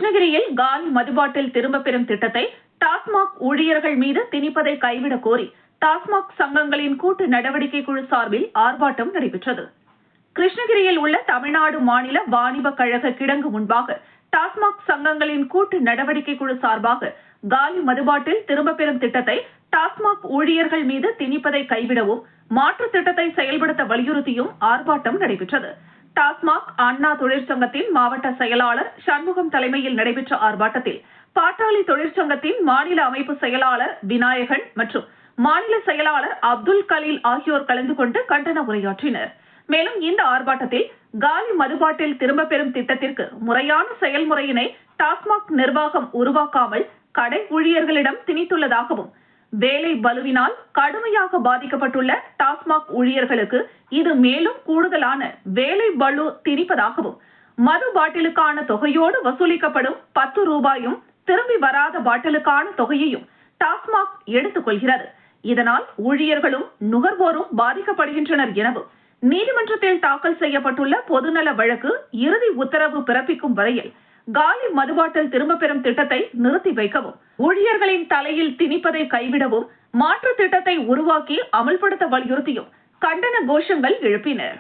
கிருஷ்ணகிரியில் காலி மதுபாட்டில் திரும்ப பெறும் திட்டத்தை டாஸ்மாக் ஊழியர்கள் மீது திணிப்பதை கைவிடக் கோரி டாஸ்மாக் சங்கங்களின் கூட்டு நடவடிக்கை குழு சார்பில் ஆர்ப்பாட்டம் நடைபெற்றது. கிருஷ்ணகிரியில் உள்ள தமிழ்நாடு மாநில வாணிப கழக கிடங்கு முன்பாக டாஸ்மாக் சங்கங்களின் கூட்டு நடவடிக்கை குழு சார்பாக காலி மதுபாட்டில் திரும்ப பெறும் திட்டத்தை டாஸ்மாக் ஊழியர்கள் மீது திணிப்பதை கைவிடவும் மாற்று திட்டத்தை செயல்படுத்த வலியுறுத்தியும் ஆர்ப்பாட்டம் நடைபெற்றது. டாஸ்மாக் அண்ணா தொழிற்சங்கத்தின் மாவட்ட செயலாளர் சண்முகம் தலைமையில் நடைபெற்ற ஆர்ப்பாட்டத்தில் பாட்டாளி தொழிற்சங்கத்தின் மாநில அமைப்பு செயலாளர் விநாயகன் மற்றும் மாநில செயலாளர் அப்துல் கலீல் ஆகியோர் கலந்து கொண்டு கண்டன உரையாற்றினர். மேலும் இந்த ஆர்ப்பாட்டத்தில் காலி மதுபாட்டில் திரும்ப பெறும் திட்டத்திற்கு முறையான செயல்முறையினை டாஸ்மாக் நிர்வாகம் உருவாக்காமல் கடை ஊழியர்களிடம் திணித்துள்ளதாகவும், வேலை பளுவினால் கடுமையாக பாதிக்கப்பட்டுள்ள டாஸ்மாக் ஊழியர்களுக்கு இது மேலும் கூடுதலான வேலை பளு திணிப்பதாகவும், மது பாட்டிலுக்கான தொகையோடு வசூலிக்கப்படும் 10 ரூபாயும் திரும்பி வராத பாட்டிலுக்கான தொகையையும் டாஸ்மாக் எடுத்துக் கொள்கிறது. இதனால் ஊழியர்களும் நுகர்வோரும் பாதிக்கப்படுகின்றனர் எனவும், நீதிமன்றத்தில் தாக்கல் செய்யப்பட்டுள்ள பொதுநல வழக்கு இறுதி உத்தரவு பிறப்பிக்கும் வரையில் காலி மதுபாட்டில் திரும்ப பெறும் திட்டத்தை நிறுத்தி வைக்கவும், ஊழியர்களின் தலையில் திணிப்பதை கைவிடவும் மாற்று திட்டத்தை உருவாக்கி அமல்படுத்த வலியுறுத்தியும் கண்டன கோஷங்கள் எழுப்பினர்.